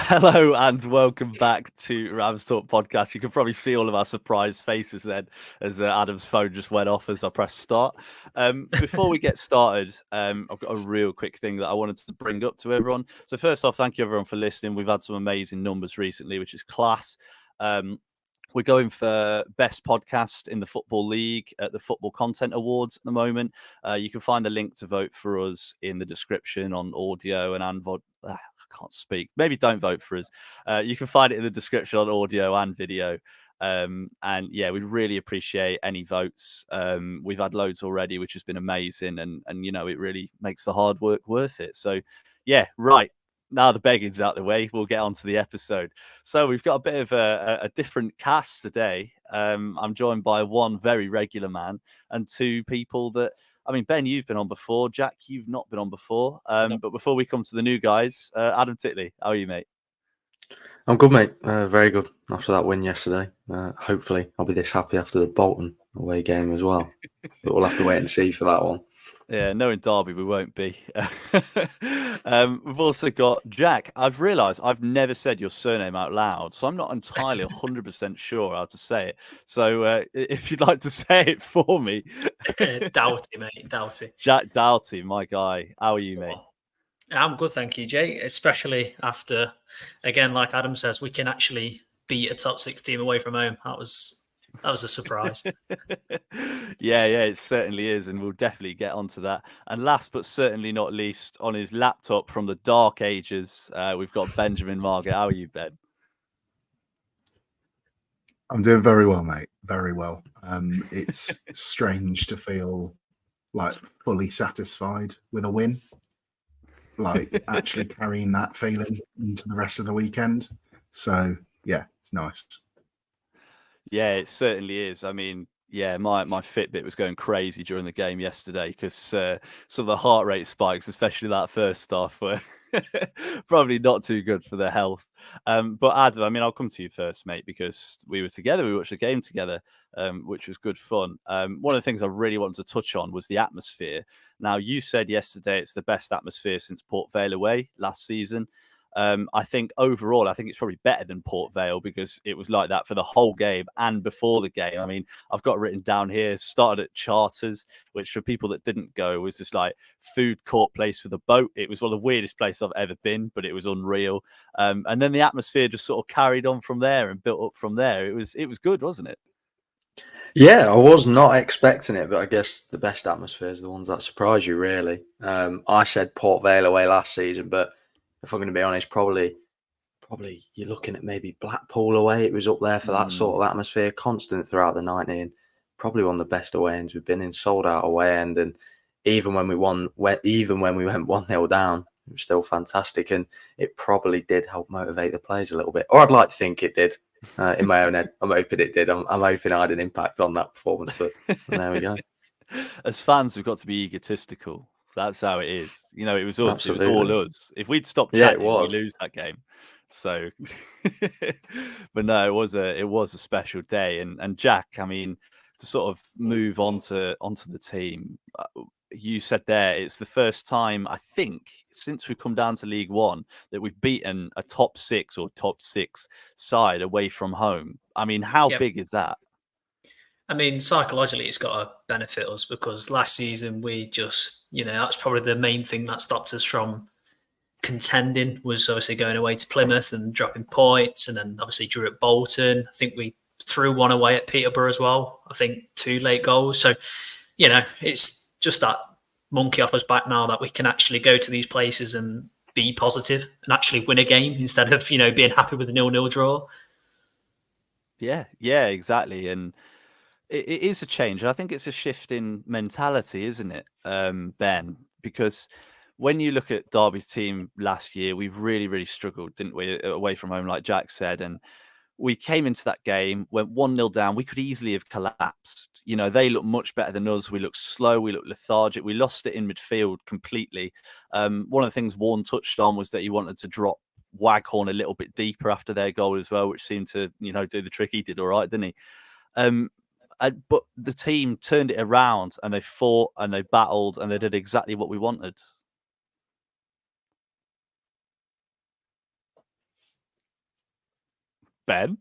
Hello and welcome back to Rams Talk Podcast. You can probably see all of our surprised faces then as Adam's phone just went off as I pressed start. Before we get started, I've got a real quick thing that I wanted to bring up to everyone. So first off, thank you everyone for listening. We've had some amazing numbers recently, which is class. We're going for Best Podcast in the Football League at the Football Content Awards at the moment. You can find the link to vote for us in the description on audio and Anvod. I can't speak. Maybe don't vote for us. You can find it in the description on audio and video. And yeah, we really appreciate any votes. We've had loads already, which has been amazing. And you know, it really makes the hard work worth it. So yeah, right. Now the begging's out the way, we'll get on to the episode. So we've got a bit of a different cast today. I'm joined by one very regular man and two people that, I mean, Ben, you've been on before. Jack, you've not been on before. No. But before we come to the new guys, Adam Titley, how are you, mate? I'm good, mate. Very good after that win yesterday. Hopefully I'll be this happy after the Bolton away game as well. But we'll have to wait and see for that one. Yeah, knowing Derby, we won't be. We've also got Jack. I've realised I've never said your surname out loud, so I'm not entirely 100% sure how to say it. So if you'd like to say it for me. Doughty, mate. Doughty. Jack Doughty, my guy. How are you, mate? I'm good, thank you, Jay. Especially after, again, like Adam says, we can actually beat a top 6 team away from home. That was a surprise. Yeah, it certainly is, and we'll definitely get onto that. And last but certainly not least, on his laptop from the dark ages, we've got Benjamin Margaret. How are you, Ben? I'm doing very well, mate. Very well. It's strange to feel like fully satisfied with a win, like actually carrying that feeling into the rest of the weekend. So yeah, it's nice. Yeah, it certainly is. I mean, yeah, my Fitbit was going crazy during the game yesterday because some of the heart rate spikes, especially that first half, were probably not too good for their health. But Adam, I mean, I'll come to you first, mate, because we were together. We watched the game together, which was good fun. One of the things I really wanted to touch on was the atmosphere. Now, you said yesterday it's the best atmosphere since Port Vale away last season. I think overall, I think it's probably better than Port Vale because it was like that for the whole game and before the game. I mean, I've got written down here, started at Charters, which for people that didn't go was this like food court place for the boat. It was one of the weirdest places I've ever been, but it was unreal. And then the atmosphere just sort of carried on from there and built up from there. It was good, wasn't it? Yeah, I was not expecting it, but I guess the best atmosphere is the ones that surprise you, really. I said Port Vale away last season, but if I'm going to be honest, probably you're looking at maybe Blackpool away. It was up there for that sort of atmosphere, constant throughout the 90, and probably one of the best away ends we've been in, sold out away end. And even when we went 1-0 down, it was still fantastic. And it probably did help motivate the players a little bit. Or I'd like to think it did in my own head. I'm hoping it did. I'm hoping I had an impact on that performance, but there we go. As fans, we've got to be egotistical. That's how it is. You know, it was us. Absolutely. It was all us. If we'd stopped chatting, we lose that game. So, but no, it was a special day. And Jack, I mean, to sort of move onto the team, you said there it's the first time I think since we've come down to League One that we've beaten a top 6 or top 6 side away from home. I mean, how big is that? I mean, psychologically, it's got to benefit us because last season we just, that's probably the main thing that stopped us from contending was obviously going away to Plymouth and dropping points, and then obviously drew at Bolton. I think we threw one away at Peterborough as well. I think 2 late goals. So, it's just that monkey off us back now that we can actually go to these places and be positive and actually win a game instead of, being happy with a 0-0 draw. Yeah, exactly. And it is a change. I think it's a shift in mentality, isn't it, Ben? Because when you look at Derby's team last year, we've really, really struggled, didn't we, away from home, like Jack said. And we came into that game, went 1-0 down. We could easily have collapsed. They look much better than us. We look slow. We look lethargic. We lost it in midfield completely. One of the things Warren touched on was that he wanted to drop Waghorn a little bit deeper after their goal as well, which seemed to, do the trick. He did all right, didn't he? But the team turned it around and they fought and they battled and they did exactly what we wanted. Ben.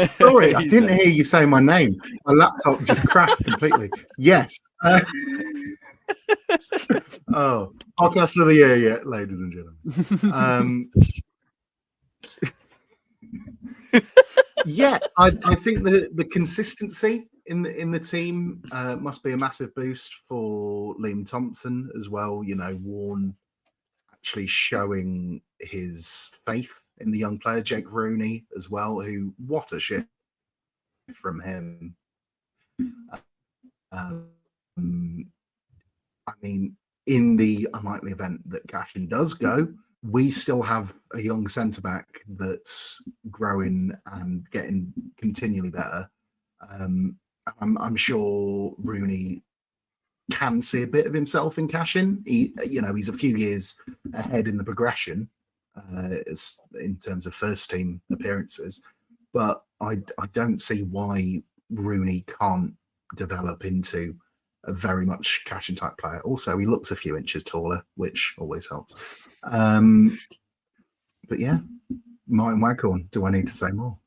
Sorry, I didn't hear you say my name. My laptop just crashed completely. Yes. Oh, podcast of the year, yeah, ladies and gentlemen. Yeah, I think the consistency in the team must be a massive boost for Liam Thompson as well. You know, Waghorn actually showing his faith in the young player, Jake Rooney as well, who, what a shift from him. I mean, in the unlikely event that Cashin does go, we still have a young centre-back that's growing and getting continually better. I'm sure Rooney can see a bit of himself in Cashin. He's a few years ahead in the progression in terms of first team appearances, but I don't see why Rooney can't develop into a very much Cashin type player. Also, he looks a few inches taller, which always helps. But yeah, Martyn Waghorn, do I need to say more?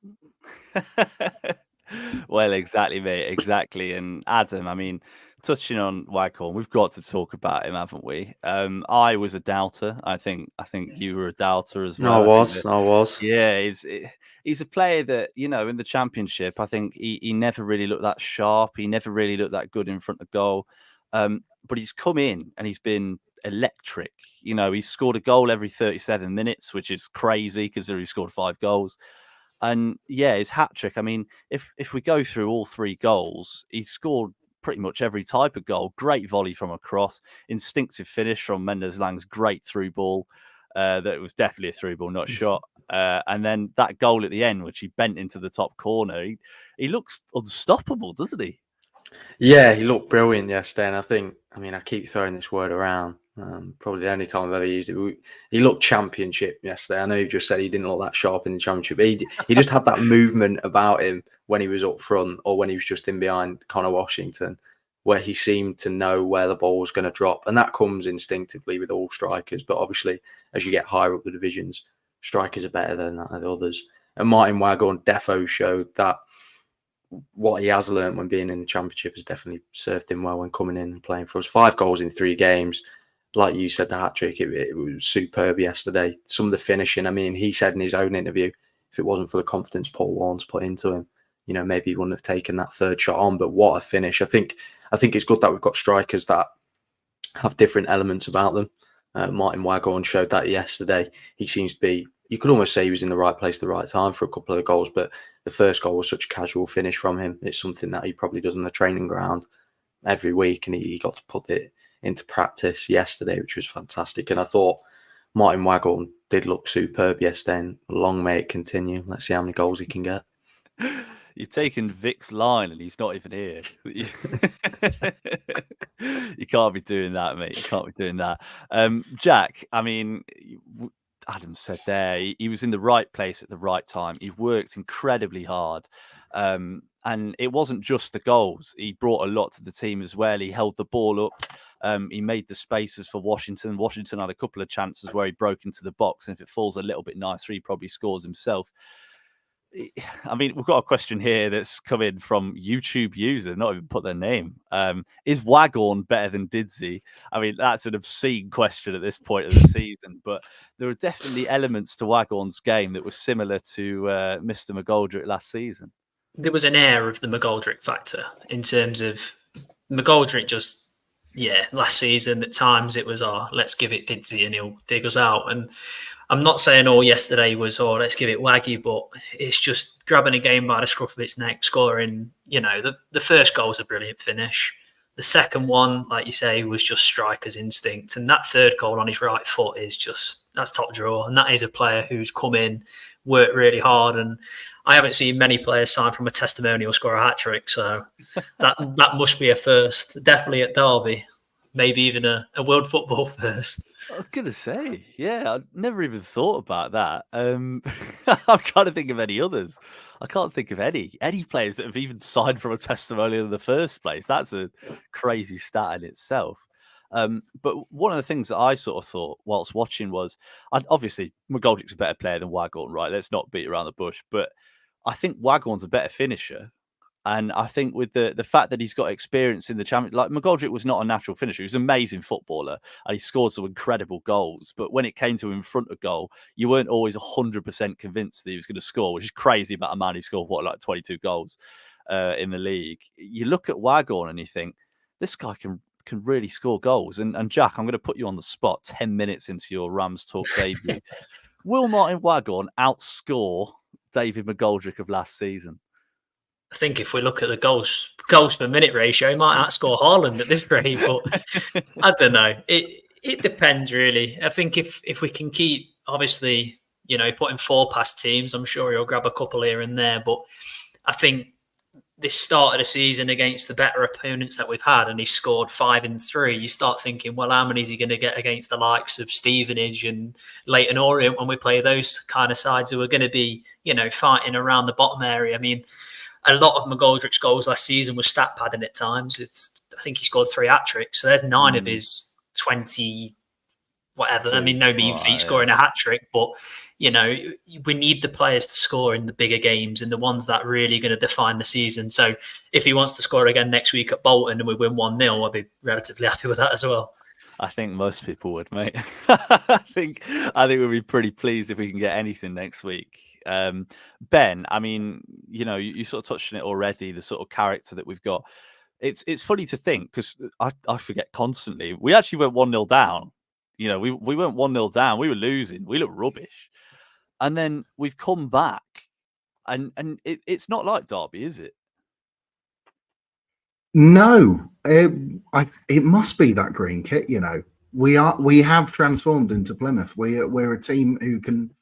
Well, exactly, mate. Exactly. And Adam, I mean, touching on Waghorn, we've got to talk about him, haven't we? I was a doubter. I think you were a doubter as well. I was. Yeah, he's a player that, you know, in the Championship, I think he never really looked that sharp. He never really looked that good in front of goal. But he's come in and he's been electric. You know, he's scored a goal every 37 minutes, which is crazy because he scored 5 goals. And yeah, his hat trick. I mean, if we go through all 3 goals, he's scored pretty much every type of goal. Great volley from across, instinctive finish from Mendes Lang's great through ball. That was definitely a through ball, not shot. And then that goal at the end, which he bent into the top corner. He looks unstoppable, doesn't he? Yeah, he looked brilliant yesterday. And I keep throwing this word around. Probably the only time I've ever used it. He looked Championship yesterday. I know you just said he didn't look that sharp in the Championship. He just had that movement about him when he was up front or when he was just in behind Connor Washington, where he seemed to know where the ball was going to drop. And that comes instinctively with all strikers. But obviously, as you get higher up the divisions, strikers are better than others. And Martyn Waghorn defo showed that what he has learned when being in the Championship has definitely served him well when coming in and playing for us. 5 goals in 3 games. Like you said, the hat-trick, it was superb yesterday. Some of the finishing, I mean, he said in his own interview, if it wasn't for the confidence Paul Warren's put into him, you know, maybe he wouldn't have taken that 3rd shot on. But what a finish. I think it's good that we've got strikers that have different elements about them. Martyn Waghorn showed that yesterday. He seems to be, you could almost say he was in the right place at the right time for a couple of the goals, but the first goal was such a casual finish from him. It's something that he probably does on the training ground every week, and he got to put it into practice yesterday, which was fantastic. And I thought Martyn Waghorn did look superb yesterday, and long may it continue. Let's see how many goals he can get. You've taken Vic's line and he's not even here. You can't be doing that, mate. You can't be doing that. Jack, I mean, Adam said there, he was in the right place at the right time. He worked incredibly hard. And it wasn't just the goals. He brought a lot to the team as well. He held the ball up. He made the spaces for Washington. Washington had a couple of chances where he broke into the box. And if it falls a little bit nicer, he probably scores himself. I mean, we've got a question here that's come in from YouTube user, not even put their name. Is Waghorn better than Didsey? I mean, that's an obscene question at this point of the season, but there are definitely elements to Waghorn's game that were similar to Mr. McGoldrick last season. There was an air of the McGoldrick factor in terms of McGoldrick just, last season at times it was, let's give it Didsey and he'll dig us out. And I'm not saying yesterday was, let's give it Waggy, but it's just grabbing a game by the scruff of its neck, scoring, the first goal was a brilliant finish. The second one, like you say, was just striker's instinct. And that 3rd goal on his right foot that's top drawer. And that is a player who's come in, worked really hard. And I haven't seen many players sign from a testimonial score a hat-trick. So that must be a first. Definitely at Derby. Maybe even a world football first. I was going to say, I never even thought about that. I'm trying to think of any others. I can't think of any players that have even signed from a testimonial in the first place. That's a crazy stat in itself. But one of the things that I sort of thought whilst watching was, obviously, McGoldrick's a better player than Waghorn, right? Let's not beat around the bush. But I think Waghorn's a better finisher. And I think with the fact that he's got experience in the champion, like McGoldrick was not a natural finisher. He was an amazing footballer and he scored some incredible goals. But when it came to him in front of goal, you weren't always 100% convinced that he was going to score, which is crazy about a man who scored, like 22 goals in the league. You look at Waghorn and you think, this guy can really score goals. And Jack, I'm going to put you on the spot 10 minutes into your Rams Talk debut. Will Martyn Waghorn outscore David McGoldrick of last season? I think if we look at the goals per minute ratio, he might outscore Haaland at this rate, but I don't know. It depends really. I think if we can keep, obviously, putting 4 past teams, I'm sure he'll grab a couple here and there. But I think this start of the season against the better opponents that we've had, and he scored 5 in 3, you start thinking, well, how many is he going to get against the likes of Stevenage and Leyton Orient when we play those kind of sides who are going to be, fighting around the bottom area? I mean, a lot of McGoldrick's goals last season was stat padding at times. I think he scored 3 hat-tricks. So there's 9 of his 20 whatever. I mean, no mean feat scoring a hat-trick, but, we need the players to score in the bigger games and the ones that really going to define the season. So if he wants to score again next week at Bolton and we win 1-0, I'll be relatively happy with that as well. I think most people would, mate. I think we'd be pretty pleased if we can get anything next week. Ben, I mean, you sort of touched on it already, the sort of character that we've got. It's funny to think, because I forget constantly. We actually went 1-0 down. We went 1-0 down. We were losing. We looked rubbish. And then we've come back. And it's not like Derby, is it? No. It must be that green kit, We have transformed into Plymouth. We're a team who can...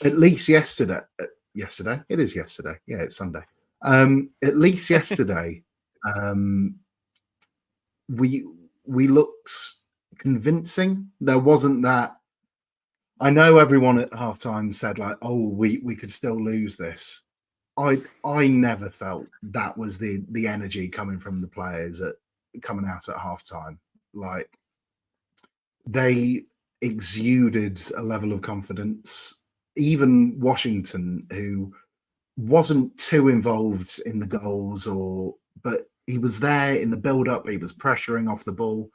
At least yesterday, it is yesterday. Yeah, it's Sunday. At least yesterday, we looked convincing. There wasn't that. I know everyone at halftime said like, "Oh, we could still lose this." I never felt that was the energy coming from the players coming out at halftime. Like, they exuded a level of confidence. Even Washington, who wasn't too involved in the goals, but he was there in the build-up. He was pressuring off the ball.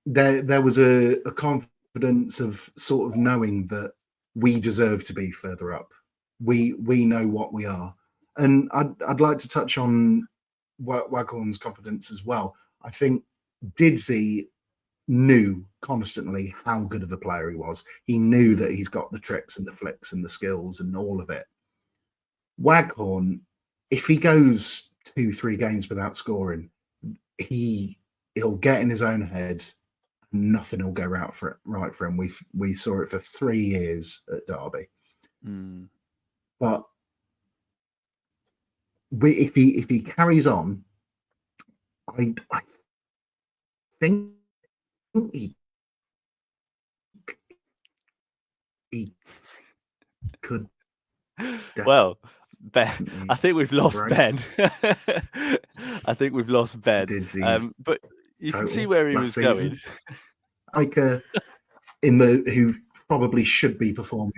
There was a confidence of sort of knowing that we deserve to be further up. We know what we are, and I'd like to touch on Waghorn's confidence as well. I think Didsey knew constantly how good of a player he was. He knew that he's got the tricks and the flicks and the skills and all of it. Waghorn, if he goes 2-3 games without scoring, he'll get in his own head. Nothing will go right for him. We saw it for 3 years at Derby. But if he carries on, I think he could. Well, Ben, I think we've lost Ben. I think we've lost Ben. But you can see where he was going. Like who probably should be performing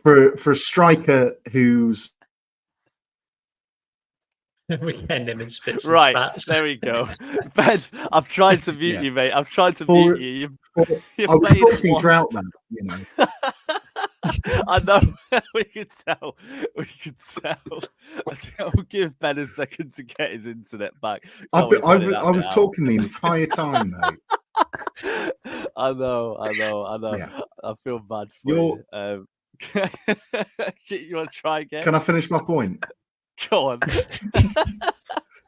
for a striker who's. We can him in spits and right, spats. There we go. Ben, I've tried to mute you, mate. I've tried to mute you. I was talking throughout that, I know. We could tell. I'll give Ben a second to get his internet back. I was talking the entire time, mate. I know. Yeah. I feel bad for you. You want to try again? Can I finish my point? Go on.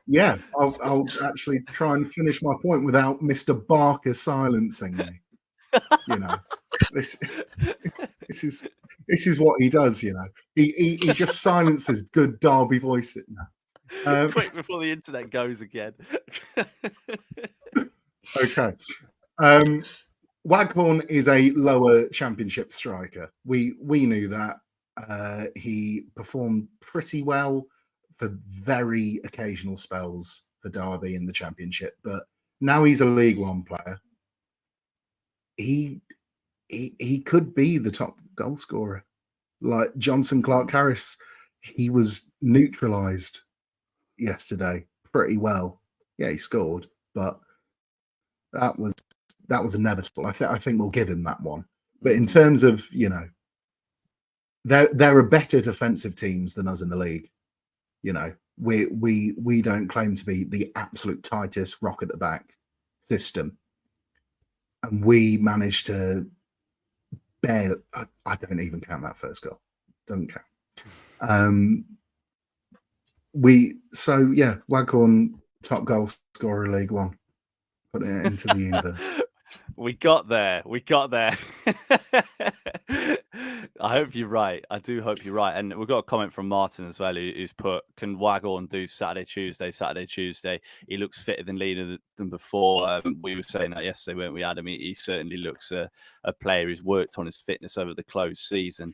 Yeah, I'll actually try and finish my point without Mr. Barker silencing me. This is what he does. He just silences good Derby voices. Quick before the internet goes again. Okay. Waghorn is a lower championship striker. We knew that. He performed pretty well for very occasional spells for Derby in the Championship, but now he's a League One player. He could be the top goal scorer. Like Johnson Clark-Harris, he was neutralised yesterday pretty well. Yeah, he scored, but that was inevitable. I think we'll give him that one. But in terms of, you know, there are better defensive teams than us in the league. You know, we don't claim to be the absolute tightest rock at the back system, and we managed to barely. I don't even count that first goal. Don't count. Waghorn, top goal scorer of League One. Put it into the universe. We got there. I hope you're right. I do hope you're right. And we've got a comment from Martyn as well, who's put, can Waghorn do Saturday, Tuesday? He looks fitter than leaner than before. We were saying that yesterday, weren't we, Adam? He certainly looks a player who's worked on his fitness over the closed season,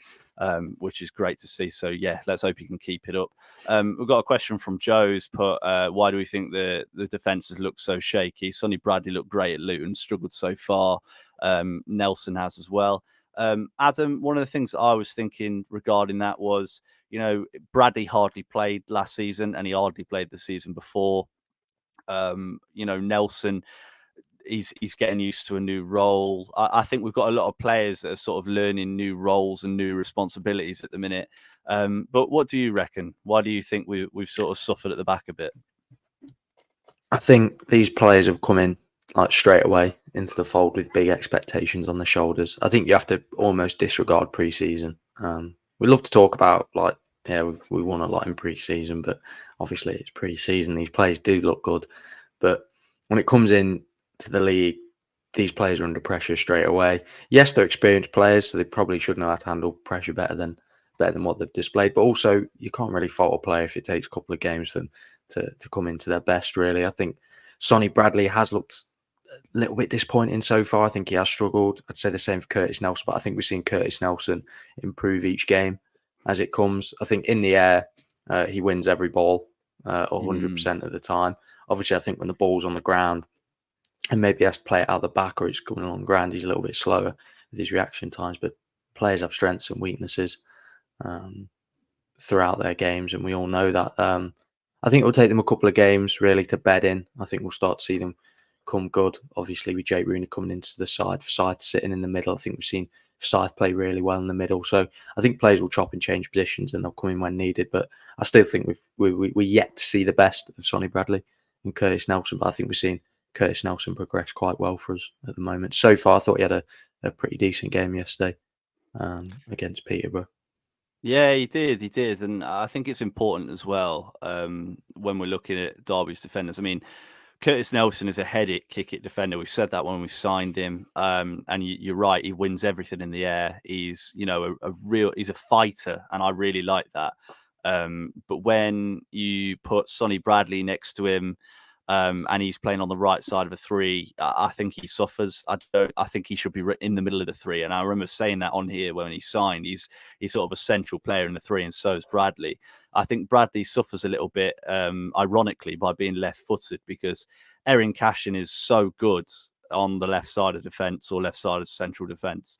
which is great to see. So, yeah, let's hope he can keep it up. We've got a question from Joe who's put, why do we think the defences look so shaky? Sonny Bradley looked great at Luton, struggled so far. Nelson has as well. Adam, one of the things that I was thinking regarding that was, you know, Bradley hardly played last season and he hardly played the season before. You know, Nelson, he's getting used to a new role. I think we've got a lot of players that are sort of learning new roles and new responsibilities at the minute. But what do you reckon? Why do you think we've sort of suffered at the back a bit? I think these players have come in like straight away into the fold with big expectations on their shoulders. I think you have to almost disregard pre-season. We love to talk about like, yeah, we won a lot in pre-season, but obviously it's pre-season. These players do look good, but when it comes in to the league, these players are under pressure straight away. Yes, they're experienced players, so they probably should know how to handle pressure better than what they've displayed. But also, you can't really fault a player if it takes a couple of games for them to come into their best. Really, I think Sonny Bradley has looked a little bit disappointing so far. I think he has struggled. I'd say the same for Curtis Nelson, but I think we've seen Curtis Nelson improve each game as it comes. I think in the air, he wins every ball 100% of the time. Obviously, I think when the ball's on the ground and maybe he has to play it out the back or it's coming on the ground, he's a little bit slower with his reaction times. But players have strengths and weaknesses throughout their games, and we all know that. I think it will take them a couple of games really to bed in. I think we'll start to see them come good. Obviously, with Jake Rooney coming into the side, Forsyth sitting in the middle, I think we've seen Forsyth play really well in the middle. So I think players will chop and change positions and they'll come in when needed. But I still think we're yet to see the best of Sonny Bradley and Curtis Nelson. But I think we've seen Curtis Nelson progress quite well for us at the moment. So far, I thought he had a pretty decent game yesterday against Peterborough. Yeah, he did. And I think it's important as well when we're looking at Derby's defenders. I mean, Curtis Nelson is a head-it, kick-it defender. We've said that when we signed him. And you're right, he wins everything in the air. He's, you know, he's a fighter, and I really like that. But when you put Sonny Bradley next to him, and he's playing on the right side of a three, I think he suffers. I think he should be in the middle of the three. And I remember saying that on here when he signed. He's sort of a central player in the three, and so is Bradley. I think Bradley suffers a little bit, ironically, by being left-footed, because Erin Cashin is so good on the left side of defence or left side of central defence.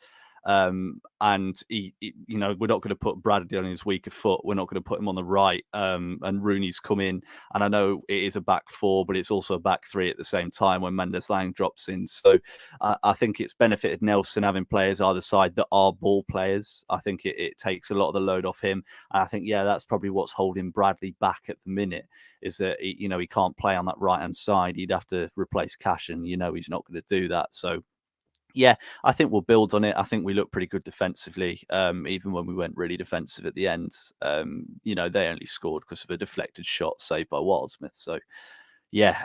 And he, you know, we're not going to put Bradley on his weaker foot. We're not going to put him on the right. And Rooney's come in, and I know it is a back four, but it's also a back three at the same time when Mendes Lang drops in. So I think it's benefited Nelson having players either side that are ball players. I think it takes a lot of the load off him. And I think, yeah, that's probably what's holding Bradley back at the minute, is that he can't play on that right hand side. He'd have to replace Cash, and he's not going to do that. So yeah, I think we'll build on it. I think we look pretty good defensively, even when we went really defensive at the end. They only scored because of a deflected shot saved by Wildsmith. So, yeah,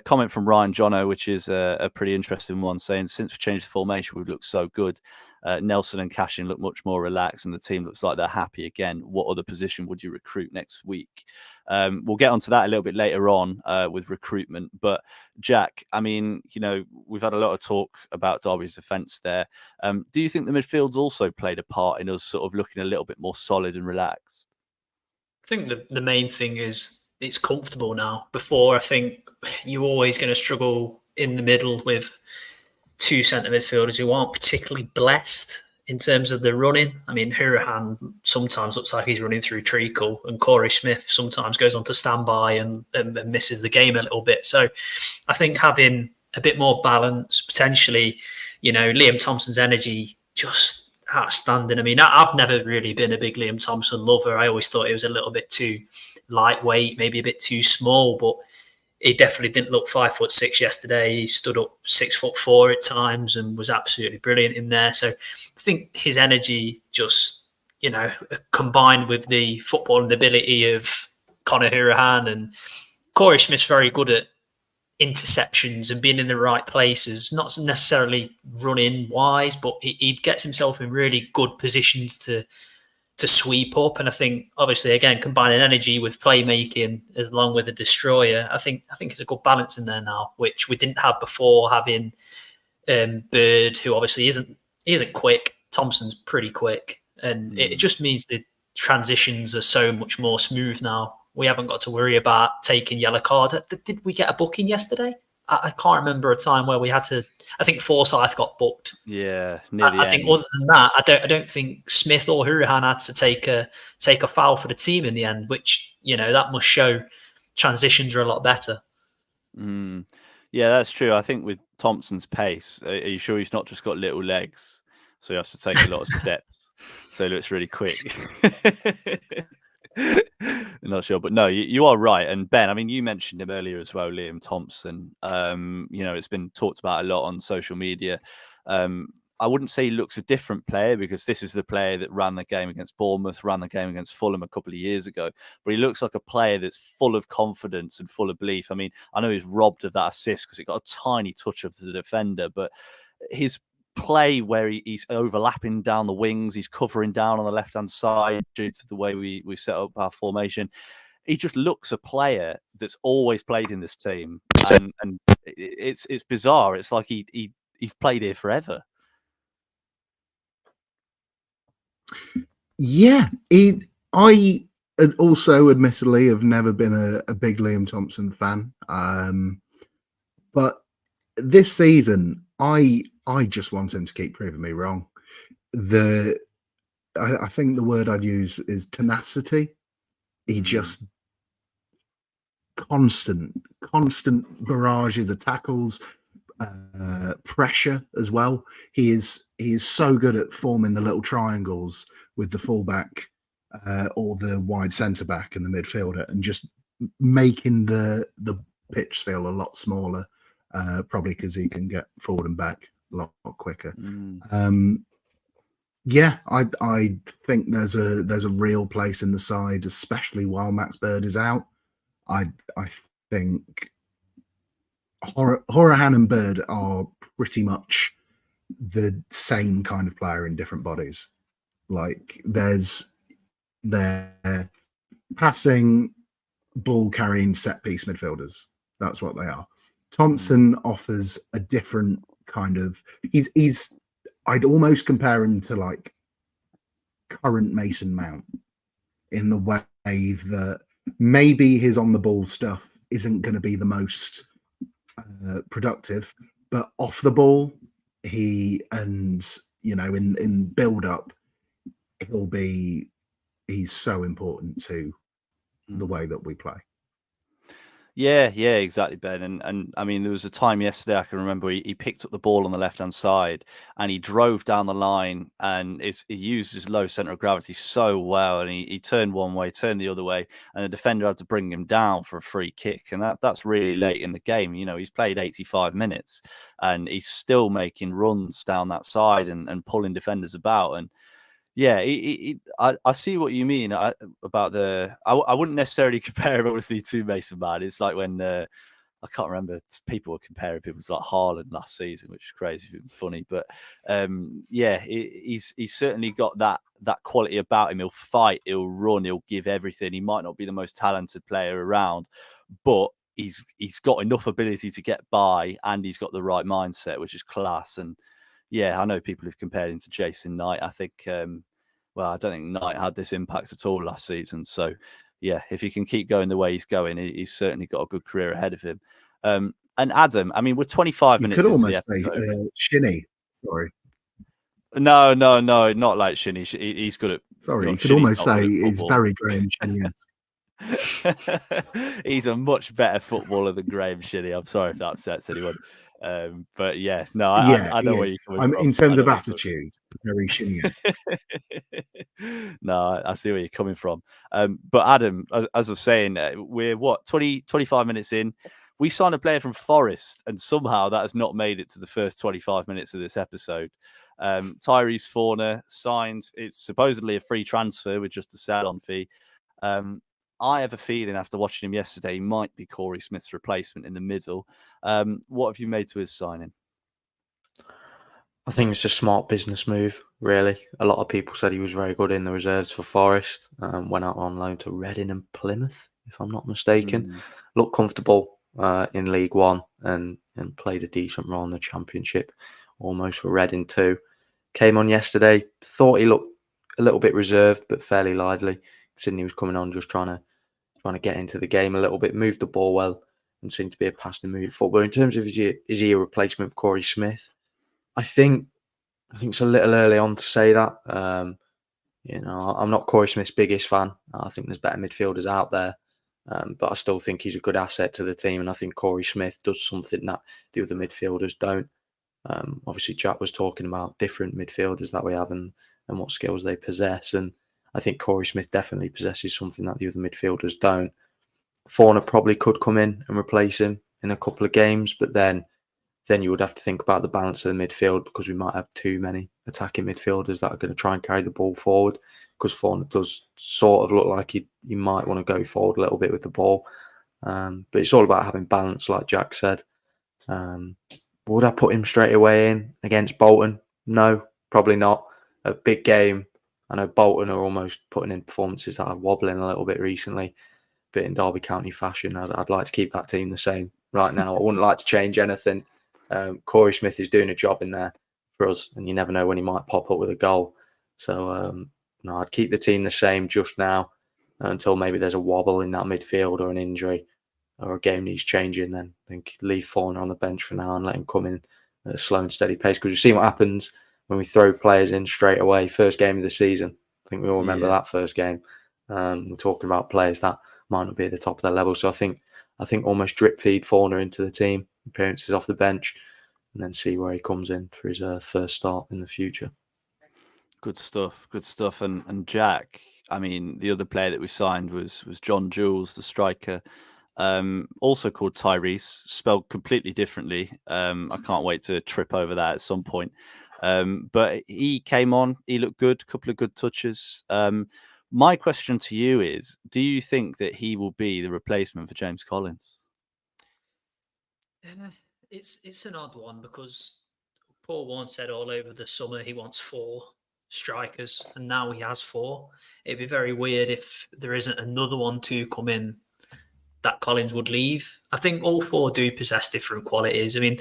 comment from Ryan Jono, which is a pretty interesting one, saying, since we changed the formation, we've looked so good. Nelson and Cashin look much more relaxed, and the team looks like they're happy again. What other position would you recruit next week? We'll get onto that a little bit later on with recruitment. But Jack, I mean, we've had a lot of talk about Derby's defence there. Do you think the midfield's also played a part in us sort of looking a little bit more solid and relaxed? I think the main thing is it's comfortable now. Before, I think you're always going to struggle in the middle with two centre midfielders who aren't particularly blessed in terms of the running. I mean, Hourihane sometimes looks like he's running through treacle, and Corey Smith sometimes goes on to standby and misses the game a little bit. So I think having a bit more balance, potentially, Liam Thompson's energy just outstanding. I mean, I've never really been a big Liam Thompson lover. I always thought he was a little bit too lightweight, maybe a bit too small, but he definitely didn't look 5'6" yesterday. He stood up 6'4" at times and was absolutely brilliant in there. So I think his energy just, combined with the footballing ability of Conor Hourihane, and Corey Smith's very good at interceptions and being in the right places, not necessarily running wise, but he gets himself in really good positions to sweep up. And I think, obviously, again, combining energy with playmaking as along with a destroyer, I think it's a good balance in there now, which we didn't have before, having Bird, who obviously isn't quick. Thompson's pretty quick, and it just means the transitions are so much more smooth now. We haven't got to worry about taking yellow card. Did we get a booking yesterday? I can't remember a time where we had to. I think Forsyth got booked. Yeah, I think other than that, I don't think Smith or Hourihane had to take a foul for the team in the end, which that must show transitions are a lot better. Yeah, that's true. I think with Thompson's pace, are you sure he's not just got little legs, so he has to take a lot of steps, so he looks really quick? I'm not sure, but no, you are right. And Ben, I mean, you mentioned him earlier as well, Liam Thompson. It's been talked about a lot on social media. I wouldn't say he looks a different player, because this is the player that ran the game against Bournemouth, ran the game against Fulham a couple of years ago. But he looks like a player that's full of confidence and full of belief. I mean, I know he's robbed of that assist because it got a tiny touch of the defender, but his play where he's overlapping down the wings, he's covering down on the left-hand side due to the way we set up our formation. He just looks a player that's always played in this team, and it's bizarre. It's like he's played here forever. Yeah, I also admittedly have never been a big Liam Thompson fan, but this season I just want him to keep proving me wrong. I think the word I'd use is tenacity. He just constant barrages of tackles, pressure as well. He is so good at forming the little triangles with the fullback or the wide centre back and the midfielder, and just making the pitch feel a lot smaller. Probably because he can get forward and back a lot quicker. Yeah, I think there's a real place in the side, especially while Max Bird is out. I think Hourihane and Bird are pretty much the same kind of player in different bodies. Like they're passing, ball carrying, set piece midfielders. That's what they are. Thompson offers a different kind of. He's. I'd almost compare him to like current Mason Mount in the way that maybe his on the ball stuff isn't going to be the most productive, but off the ball, in build up, he's so important to the way that we play. Yeah, exactly, Ben. And I mean, there was a time yesterday I can remember he picked up the ball on the left-hand side and he drove down the line, and he used his low centre of gravity so well, and he turned one way, turned the other way, and the defender had to bring him down for a free kick. And that's really late in the game. He's played 85 minutes and he's still making runs down that side and pulling defenders about. And yeah, I see what you mean about the. I wouldn't necessarily compare him, obviously, to Mason Mount. It's like when I can't remember, people were comparing people to like Haaland last season, which is crazy and funny. But he's certainly got that quality about him. He'll fight, he'll run, he'll give everything. He might not be the most talented player around, but he's got enough ability to get by, and he's got the right mindset, which is class. And yeah, I know people have compared him to Jason Knight. I think, I don't think Knight had this impact at all last season. So, yeah, if he can keep going the way he's going, he's certainly got a good career ahead of him. And Adam, I mean, we're 25 You minutes could into the almost say episode. Shinny. Sorry. No, not like Shinny. He's good at. Sorry, well, you could Shinny's almost not say good at he's football. very Graham Shinny. He's a much better footballer than Graham Shinny. I'm sorry if that upsets anyone. But yeah, no, I know where you're coming from. In terms I of know attitude, very Shinny. No, I see where you're coming from. But Adam, as I was saying, we're 25 minutes in. We signed a player from Forest, and somehow that has not made it to the first 25 minutes of this episode. Tyrese Forner signed. It's supposedly a free transfer with just a sell-on fee. I have a feeling after watching him yesterday, he might be Corey Smith's replacement in the middle. What have you made to his signing? I think it's a smart business move, really. A lot of people said he was very good in the reserves for Forest. Went out on loan to Reading and Plymouth, if I'm not mistaken. Looked comfortable in League One and played a decent role in the Championship, almost for Reading too. Came on yesterday, thought he looked a little bit reserved, but fairly lively. Sydney was coming on just trying to get into the game a little bit, moved the ball well, and seemed to be a passing mood football. In terms of is he a replacement for Corey Smith? I think it's a little early on to say that. I'm not Corey Smith's biggest fan. I think there's better midfielders out there, but I still think he's a good asset to the team, and I think Corey Smith does something that the other midfielders don't. Obviously, Jack was talking about different midfielders that we have and what skills they possess, and I think Corey Smith definitely possesses something that the other midfielders don't. Forner probably could come in and replace him in a couple of games, but then you would have to think about the balance of the midfield, because we might have too many attacking midfielders that are going to try and carry the ball forward, because Forner does sort of look like he might want to go forward a little bit with the ball. But it's all about having balance, like Jack said. Would I put him straight away in against Bolton? No, probably not. A big game. I know Bolton are almost putting in performances that are wobbling a little bit recently, but in Derby County fashion. I'd like to keep that team the same right now. I wouldn't like to change anything. Corey Smith is doing a job in there for us, and you never know when he might pop up with a goal. So, no, I'd keep the team the same just now until maybe there's a wobble in that midfield or an injury or a game needs changing. Then I think leave Forner on the bench for now and let him come in at a slow and steady pace, because you see what happens when we throw players in straight away. First game of the season. I think we all remember that first game. We're talking about players that might not be at the top of their level. So I think almost drip feed Forner into the team, appearances off the bench, and then see where he comes in for his first start in the future. Good stuff. And Jack, I mean, the other player that we signed was John Jules, the striker, also called Tyrese, spelled completely differently. I can't wait to trip over that at some point. But he came on, he looked good, couple of good touches. My question to you is, do you think that he will be the replacement for James Collins? It's an odd one, because Paul Warne said all over the summer he wants 4 strikers, and now he has 4. It'd be very weird if there isn't another one to come in that Collins would leave. I think all 4 do possess different qualities. I mean,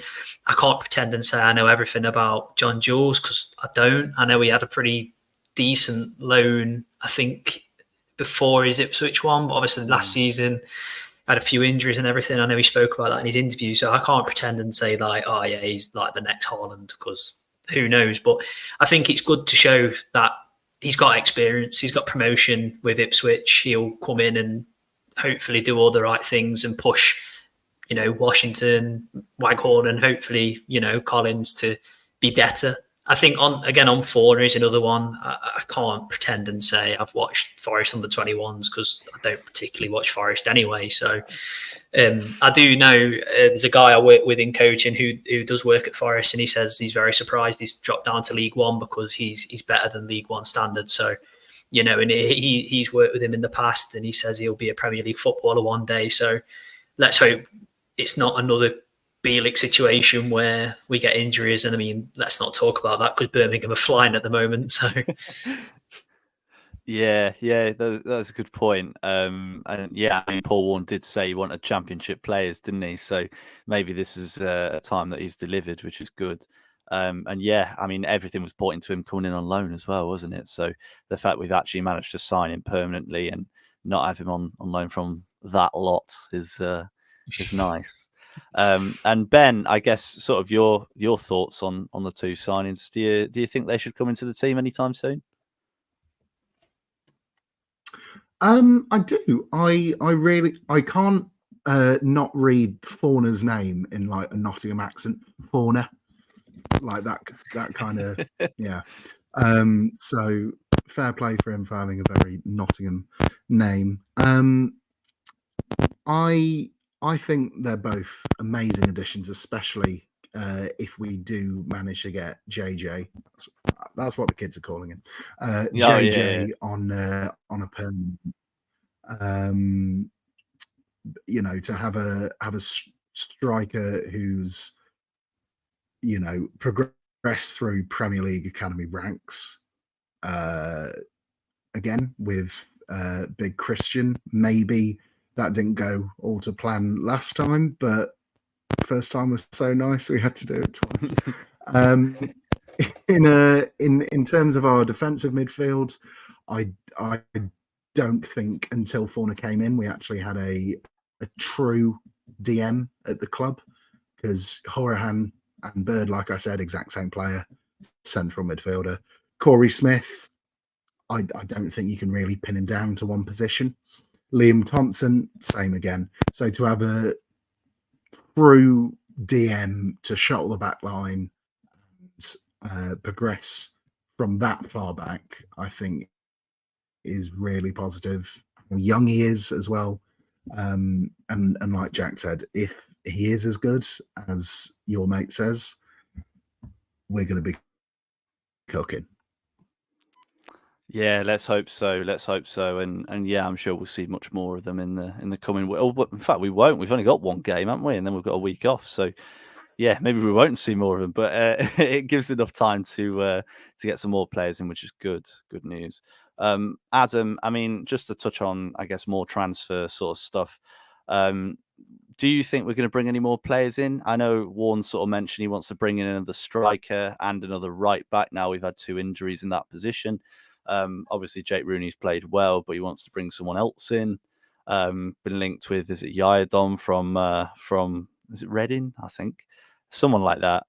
I can't pretend and say I know everything about John Jules, because I don't. I know he had a pretty decent loan, I think, before his Ipswich one, but obviously last season had a few injuries and everything. I know he spoke about that in his interview, so I can't pretend and say like, oh yeah, he's like the next Haaland, because who knows. But I think it's good to show that he's got experience, he's got promotion with Ipswich. He'll come in and hopefully do all the right things and push, Washington, Waghorn, and hopefully, Collins to be better. I think on Forner is another one. I can't pretend and say I've watched Forest under 21s, because I don't particularly watch Forest anyway. So I do know there's a guy I work with in coaching who does work at Forest, and he says he's very surprised he's dropped down to League One, because he's better than League One standards. So, and he's worked with him in the past, and he says he'll be a Premier League footballer one day. So let's hope it's not another Bielik situation where we get injuries. And I mean, let's not talk about that, because Birmingham are flying at the moment. So yeah, that's a good point. And yeah, I mean, Paul Warne did say he wanted championship players, didn't he? So maybe this is a time that he's delivered, which is good. And yeah, I mean, everything was pointing to him coming in on loan as well, wasn't it? So the fact we've actually managed to sign him permanently and not have him on loan from that lot is nice. And Ben, I guess sort of your thoughts on the two signings. Do you think they should come into the team anytime soon? I do. I can't not read Fauna's name in like a Nottingham accent. Fauna, like that kind of yeah. So fair play for him for having a very Nottingham name. I think they're both amazing additions, especially if we do manage to get JJ. That's what the kids are calling him. JJ on a permanent. You know, to have a striker who's, you know, progressed through Premier League academy ranks again with Big Christian. Maybe that didn't go all to plan last time, but first time was so nice we had to do it twice. In terms of our defensive midfield, I don't think until Fauna came in we actually had a true DM at the club, because Horahan and Bird, like I said, exact same player, central midfielder. Corey Smith, I don't think you can really pin him down to one position. Liam Thompson, same again. So to have a true DM to shuttle the back line and progress from that far back, I think is really positive. How young he is as well. And like Jack said, if he is as good as your mate says, we're going to be cooking. Yeah, let's hope so. And yeah, I'm sure we'll see much more of them in the coming week. Oh, in fact, we won't. We've only got one game, haven't we? And then we've got a week off. So yeah, maybe we won't see more of them. But it gives enough time to get some more players in, which is good news. Adam, I mean, just to touch on, I guess, more transfer sort of stuff. Do you think we're going to bring any more players in? I know Warren sort of mentioned he wants to bring in another striker and another right back. Now we've had 2 injuries in that position. Obviously, Jake Rooney's played well, but he wants to bring someone else in. Been linked with, is it Yadom from is it Reading? I think someone like that.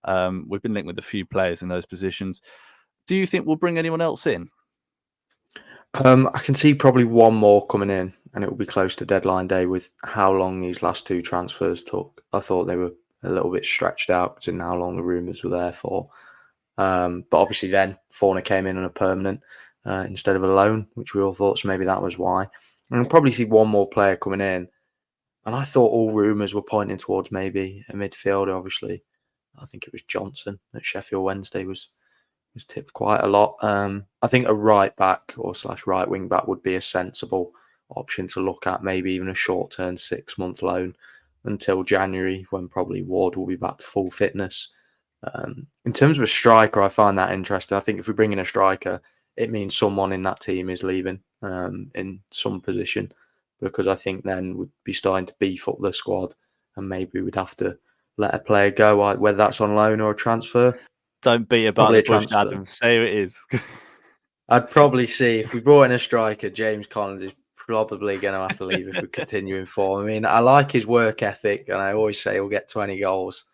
We've been linked with a few players in those positions. Do you think we'll bring anyone else in? I can see probably one more coming in, and it will be close to deadline day with how long these last 2 transfers took. I thought they were a little bit stretched out to how long the rumours were there for. But obviously then Fauna came in on a permanent instead of a loan, which we all thought, so maybe that was why. And we'll probably see one more player coming in. And I thought all rumours were pointing towards maybe a midfielder, obviously. I think it was Johnson at Sheffield Wednesday was tipped quite a lot. I think a right back or / right wing back would be a sensible option to look at, maybe even a short-term 6-month loan until January, when probably Ward will be back to full fitness. In terms of a striker, I find that interesting. I think if we bring in a striker, it means someone in that team is leaving in some position, because I think then we'd be starting to beef up the squad, and maybe we'd have to let a player go, whether that's on loan or a transfer. Don't beat about the bush, Adam. Say who it is. I'd probably see, if we brought in a striker, James Collins is probably going to have to leave if we continue in form. I mean, I like his work ethic, and I always say he'll get 20 goals,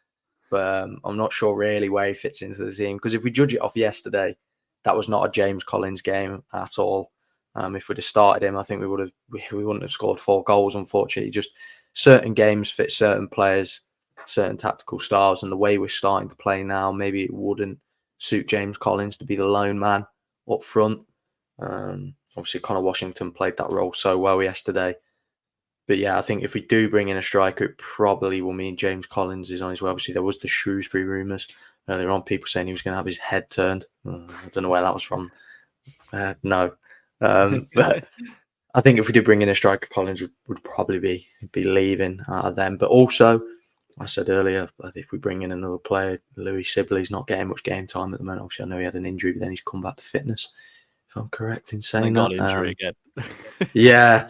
but I'm not sure really where he fits into the team, because if we judge it off yesterday, that was not a James Collins game at all. If we'd have started him, I think we wouldn't have scored 4 goals, unfortunately. Just certain games fit certain players, certain tactical styles, and the way we're starting to play now, maybe it wouldn't suit James Collins to be the lone man up front. Obviously, Connor Washington played that role so well yesterday. But yeah, I think if we do bring in a striker, it probably will mean James Collins is on his way. Obviously, there was the Shrewsbury rumours earlier on, people saying he was going to have his head turned. I don't know where that was from. No. But I think if we did bring in a striker, Collins would probably be leaving out of them. But also, I said earlier, if we bring in another player, Louis Sibley's not getting much game time at the moment. Obviously, I know he had an injury, but then he's come back to fitness, if I'm correct in saying that. Injury again. Yeah.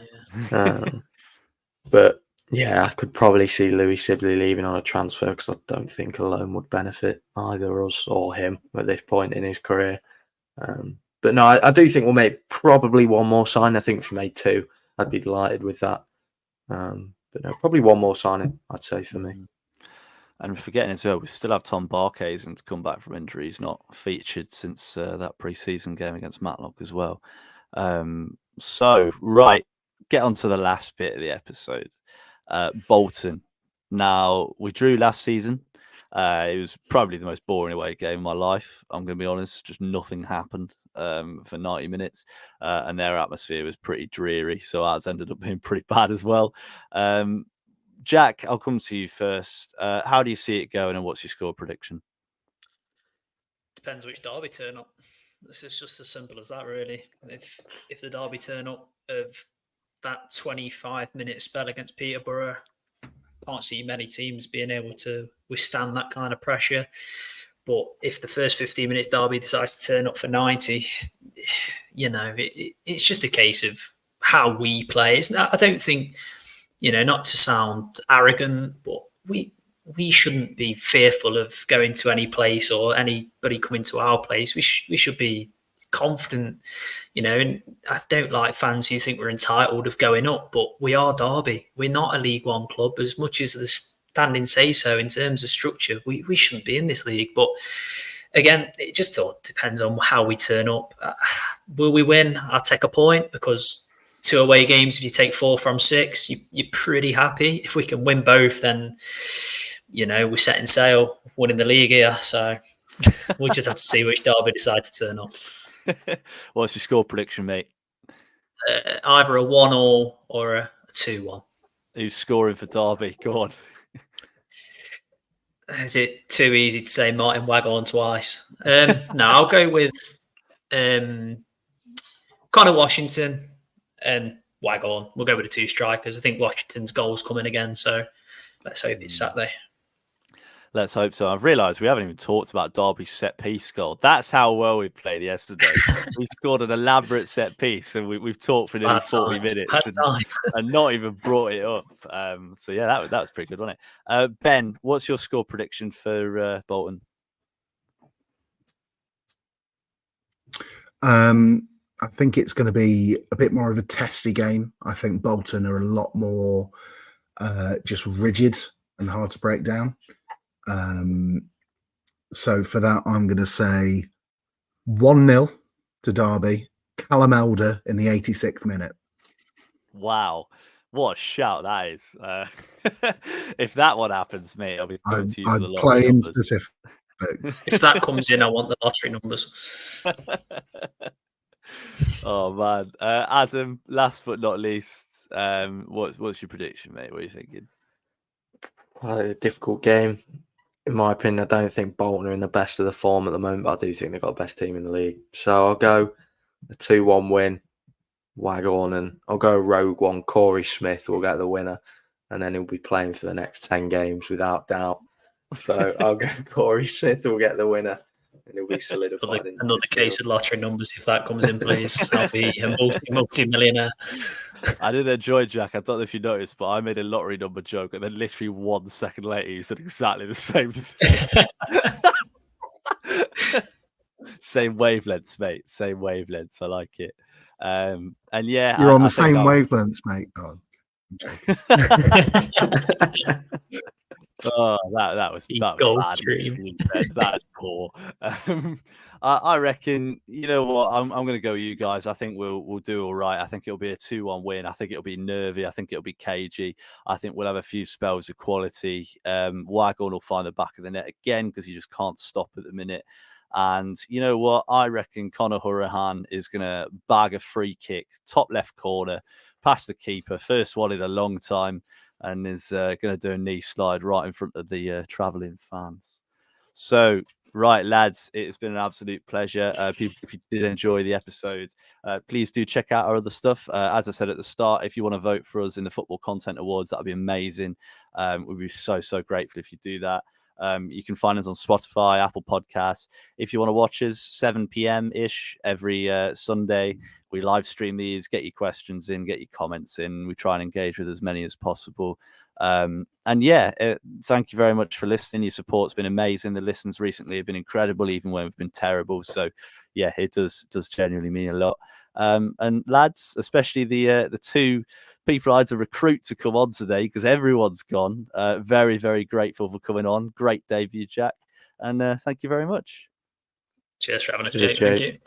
But yeah, I could probably see Louis Sibley leaving on a transfer, because I don't think a loan would benefit either us or him at this point in his career. But no, I do think we'll make probably one more sign. I think we've made 2. I'd be delighted with that. But no, probably one more signing, I'd say, for me. And forgetting as well, we still have Tom Barkhuizen to come back from injury. He's not featured since that pre-season game against Matlock as well. So, right, get on to the last bit of the episode. Bolton. Now, we drew last season. It was probably the most boring away game of my life. I'm going to be honest. Just nothing happened for 90 minutes. And their atmosphere was pretty dreary. So ours ended up being pretty bad as well. Jack, I'll come to you first. How do you see it going and what's your score prediction? Depends which Derby turn up. This is just as simple as that, really. If the Derby turn up of that 25-minute spell against Peterborough, can't see many teams being able to withstand that kind of pressure. But if the first 15 minutes Derby decides to turn up for 90, it's just a case of how we play. I don't think, not to sound arrogant, but we shouldn't be fearful of going to any place or anybody coming to our place. We should be confident, and I don't like fans who think we're entitled of going up, but we are Derby. We're not a League One club. As much as the standings say so in terms of structure, we shouldn't be in this league. But again, it just all depends on how we turn up. Will we win? I'll take a point, because 2 away games, if you take 4 from 6, you're pretty happy. If we can win both, then we're setting sail, winning the league here. So we'll just have to see which Derby decide to turn up. What's your score prediction, mate? Either a 1-1 or a 2-1. Who's scoring for Derby? Go on. Is it too easy to say Martyn Waghorn twice? No, I'll go with Connor Washington and Waghorn. We'll go with the 2 strikers. I think Washington's goal's coming again, so let's hope it's Saturday. Let's hope so. I've realised we haven't even talked about Derby's set-piece goal. That's how well we played yesterday. We scored an elaborate set-piece, and we've talked for nearly 40 minutes and not even brought it up. So, yeah, that was pretty good, wasn't it? Ben, what's your score prediction for Bolton? I think it's going to be a bit more of a testy game. I think Bolton are a lot more just rigid and hard to break down. So for that, I'm going to say 1-0 to Derby. Callum Elder in the 86th minute. Wow. What a shout that is. If that one happens, mate, I'll be coming to you for the lottery playing numbers. Specifics. If that comes in, I want the lottery numbers. Oh, man. Adam, last but not least, what's your prediction, mate? What are you thinking? A difficult game. In my opinion, I don't think Bolton are in the best of the form at the moment, but I do think they've got the best team in the league. So I'll go a 2-1 win, Waghorn, and I'll go rogue one. Corey Smith will get the winner, and then he'll be playing for the next 10 games without doubt. So I'll go Corey Smith will get the winner, and he'll be solidified. Another case of lottery numbers, if that comes in, please. I'll be a multi-millionaire. I did enjoy, Jack. I don't know if you noticed, but I made a lottery number joke, and then literally 1 second later, you said exactly the same thing. Same wavelengths, mate. Same wavelengths. I like it. And yeah, You're on the same wavelengths, mate. Oh, I'm joking. Oh, that was bad. That is poor. I reckon, you know what, I'm going to go with you guys. I think we'll do all right. I think it'll be a 2-1 win. I think it'll be nervy. I think it'll be cagey. I think we'll have a few spells of quality. Waghorn will find the back of the net again because he just can't stop at the minute. And you know what? I reckon Conor Hourihane is going to bag a free kick, top left corner, past the keeper. First one in a long time. And is going to do a knee slide right in front of the travelling fans. So, right, lads, it's been an absolute pleasure. If you did enjoy the episode, please do check out our other stuff. As I said at the start, if you want to vote for us in the Football Content Awards, that would be amazing. We'd be so grateful if you do that. You can find us on Spotify, Apple Podcasts. If you want to watch us 7 p.m-ish every Sunday, we live stream these. Get your questions in, get your comments in. We try and engage with as many as possible. And yeah, thank you very much for listening. Your support's been amazing. The listens recently have been incredible, even when we've been terrible. So yeah, it does genuinely mean a lot. And lads, especially the two people I had to recruit to come on today, because everyone's gone. Very, very grateful for coming on. Great debut, Jack. And thank you very much. Cheers for having us, Cheers, Jake. Thank you.